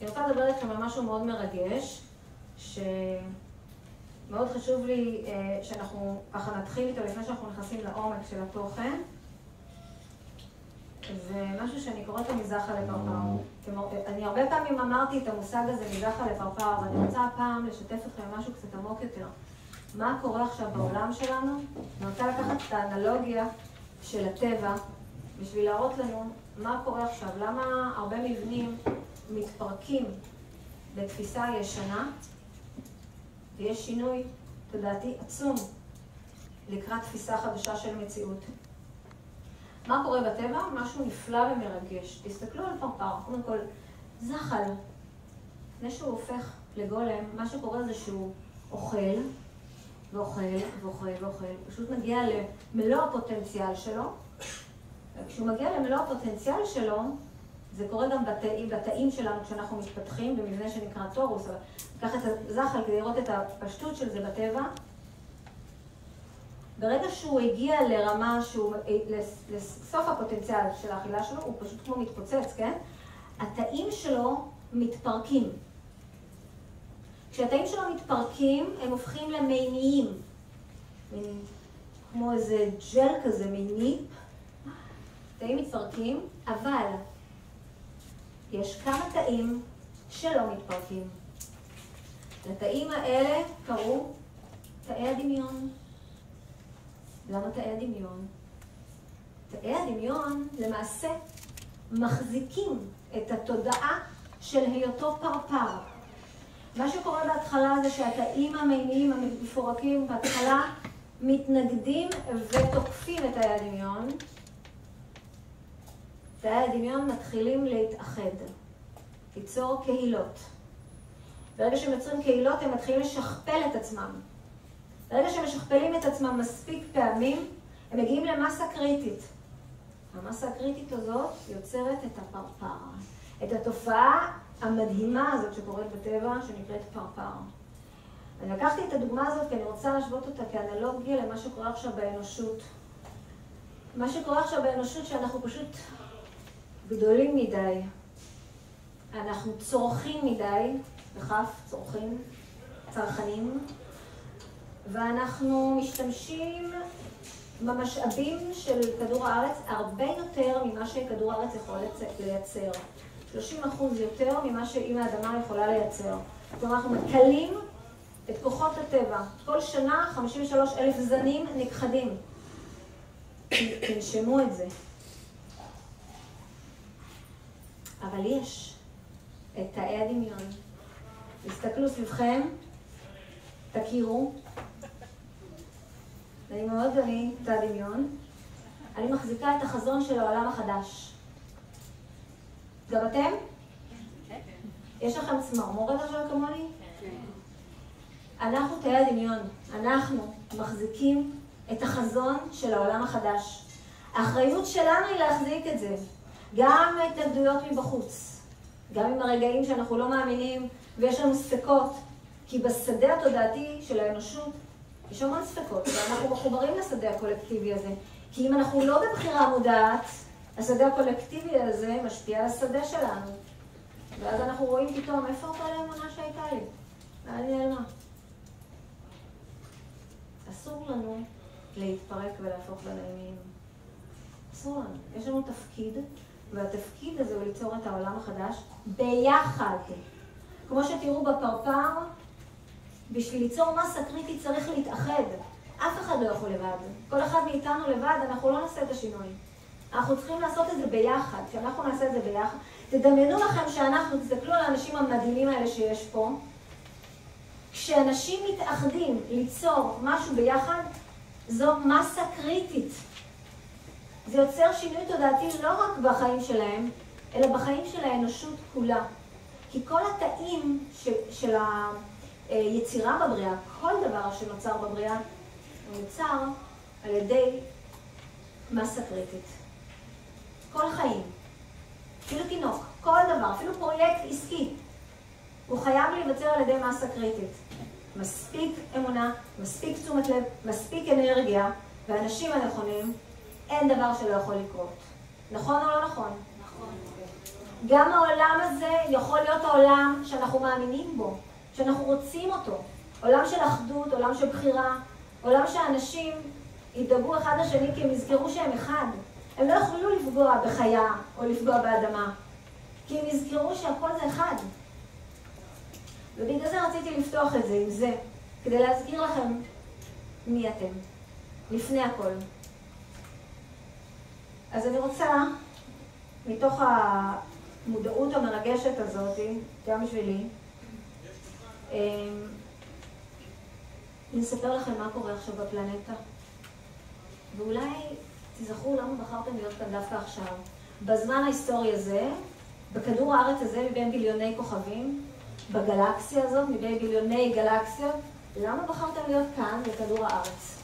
אני רוצה לדבר איתכם על משהו מאוד מרגש, שמאוד חשוב לי שאנחנו ככה נתחיל איתו לפני שאנחנו נכנסים לעומק של התוכן. זה משהו שאני קוראת לו מזחל לפרפר. אני הרבה פעמים אמרתי את המושג הזה מזחל לפרפר, ואני רוצה הפעם לשתף אתכם משהו קצת עמוק יותר. מה קורה עכשיו בעולם שלנו? אני רוצה לקחת את האנלוגיה של הטבע בשביל להראות לנו מה קורה עכשיו. למה הרבה מבנים מתפרקים בתפיסה ישנה, ויש שינוי תודעתי עצום לקראת תפיסה חדשה של מציאות. מה קורה בטבע? משהו נפלא ומרגש. תסתכלו על פרפר. קודם כל, זחל. לפני שהוא הופך לגולם, מה שקורה זה שהוא אוכל, ואוכל, ואוכל, ואוכל. פשוט מגיע למלוא הפוטנציאל שלו. וכשהוא מגיע למלוא הפוטנציאל שלו, זה קורה גם בתאים שלנו כשאנחנו מתפתחים במבנה שנקרא טורוס. קח את הזחל כדי לראות את הפשטות של זה בטבע. ברגע שהוא הגיע לרמה, לסוף הפוטנציאל של האכילה שלו, הוא פשוט כמו מתפוצץ, כן? התאים שלו מתפרקים. כשהתאים שלו מתפרקים, הם הופכים למימיים. כמו איזה ג'ל כזה, מימי. תאים מתפרקים, אבל יש כמה תאים שלא מתפרקים. לתאים האלה קראו תאי הדמיון. למה תאי הדמיון? תאי הדמיון למעשה מחזיקים את התודעה של היותו פרפר. מה שקורה בהתחלה זה שהתאים המימיים המפורקים בהתחלה מתנגדים ותוקפים את תאי הדמיון. תאי הדמיון מתחילים להתאחד, ליצור קהילות. ברגע שהם יוצרים קהילות הם מתחילים לשכפל את עצמם. ברגע שהם משכפלים את עצמם מספיק פעמים, הם מגיעים למסה קריטית. המסה הקריטית הזאת יוצרת את הפרפר, את התופעה המדהימה הזאת שקורית בטבע, שנקראת פרפר. אני לקחתי את הדוגמה הזאת כי אני רוצה להשוות אותה כאנלוגיה למה שקורה עכשיו באנושות. מה שקורה עכשיו באנושות שאנחנו פשוט גדולים מדי. אנחנו צורכים מדי, בכף, צורכים, צרכנים. ואנחנו משתמשים במשאבים של כדור הארץ הרבה יותר ממה שכדור הארץ יכול לייצר. 30% יותר ממה שאם האדמה יכולה לייצר. כלומר, אנחנו מקלים את כוחות הטבע. כל שנה 53,000 זנים נכחדים. תנשמו את זה. אבל יש את תאי הדמיון. תסתכלו סביבכם, תכירו. אני מאוד אני תא דמיון. אני מחזיקה את החזון של העולם החדש. גם אתם? יש לכם צמרמורת עכשיו כמוני? אנחנו תאי הדמיון. אנחנו מחזיקים את החזון של העולם החדש. האחריות שלנו היא להחזיק את זה. גם ההתנגדויות מבחוץ. גם עם הרגעים שאנחנו לא מאמינים ויש לנו ספקות. כי בשדה התודעתי של האנושות יש המון ספקות, ואנחנו מחוברים לשדה הקולקטיבי הזה. כי אם אנחנו לא בבחירה מודעת, השדה הקולקטיבי הזה משפיע על השדה שלנו. ואז אנחנו רואים פתאום, איפה אותה לאמונה שהייתה לי? מה אני נעלמה? אסור לנו להתפרק ולהפוך לנעימים. אסור לנו. יש לנו תפקיד, והתפקיד הזה הוא ליצור את העולם החדש ביחד. כמו שתראו בפרפר, בשביל ליצור מסה קריטית צריך להתאחד. אף אחד לא יכול לבד. כל אחד מאיתנו לבד, אנחנו לא נעשה את השינוי. אנחנו צריכים לעשות את זה ביחד. כשאנחנו נעשה את זה ביחד, תדמיינו לכם שאנחנו, תסתכלו על האנשים המדהימים האלה שיש פה, כשאנשים מתאחדים ליצור משהו ביחד, זו מסה קריטית. זה יוצר שינוי תודעתי לא רק בחיים שלהם, אלא בחיים של האנושות כולה. כי כל התאים של היצירה בבריאה, כל דבר שנוצר בבריאה, הוא נוצר על ידי מסה קריטית. כל חיים, אפילו תינוק, כל דבר, אפילו פרויקט עסקי, הוא חייב להיווצר על ידי מסה קריטית. מספיק אמונה, מספיק תשומת לב, מספיק אנרגיה, והאנשים הנכונים, אין דבר שלא יכול לקרות. נכון או לא נכון? נכון. גם העולם הזה יכול להיות העולם שאנחנו מאמינים בו, שאנחנו רוצים אותו. עולם של אחדות, עולם של בחירה, עולם שאנשים ידאגו אחד לשני כי הם יזכרו שהם אחד. הם לא יכולו לפגוע בחיה או לפגוע באדמה, כי הם יזכרו שהכל זה אחד. ובגלל זה רציתי לפתוח את זה עם זה, כדי להזכיר לכם מי אתם, לפני הכל. אז אני רוצה, מתוך המודעות המרגשת הזאת, גם בשבילי, נספר לכם מה קורה עכשיו בפלנטה. ואולי תזכרו למה בחרתם להיות כאן דווקא עכשיו. בזמן ההיסטורי הזה, בכדור הארץ הזה מבין ביליוני כוכבים, בגלקסיה הזאת, מבין ביליוני גלקסיות, למה בחרתם להיות כאן בכדור הארץ?